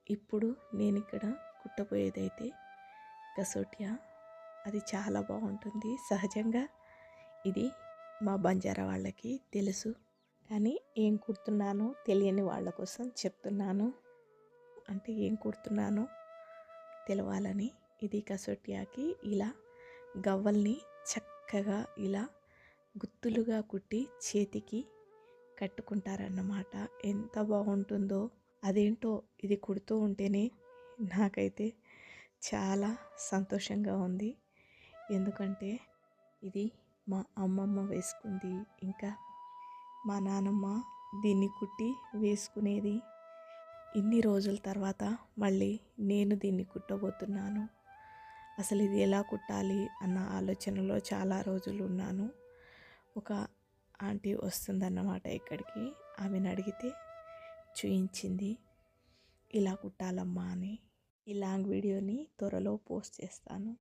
ఇప్పుడు నేను ఇక్కడ కుట్టబోయేదైతే కసోటియా. అది చాలా బాగుంటుంది. సహజంగా ఇది మా బంజారా వాళ్ళకి తెలుసు, కానీ ఏం కుడుతున్నానో తెలియని వాళ్ళ కోసం చెప్తున్నాను. అంటే ఏం కుడుతున్నానో తెలవాలని. ఇది కసోటియాకి ఇలా గవ్వల్ని చక్కగా ఇలా గుత్తులుగా కుట్టి చేతికి కట్టుకుంటారన్నమాట. ఎంత బాగుంటుందో అదేంటో ఇది కుడుతూ ఉంటేనే నాకైతే చాలా సంతోషంగా ఉంది. ఎందుకంటే ఇది మా అమ్మమ్మ వేసుకుంది, ఇంకా మా నానమ్మ దీన్ని కుట్టి వేసుకునేది. ఇన్ని రోజుల తర్వాత మళ్ళీ నేను దీన్ని కుట్టబోతున్నాను. అసలు ఇది ఎలా కుట్టాలి అన్న ఆలోచనలో చాలా రోజులు ఉన్నాను. ఒక ఆంటీ వస్తుందన్నమాట ఇక్కడికి. ఆమెను అడిగితే చూయించింది, ఇలా కుట్టాలమ్మా అని. ఈ లాంగ్ వీడియోని త్వరలో పోస్ట్ చేస్తాను.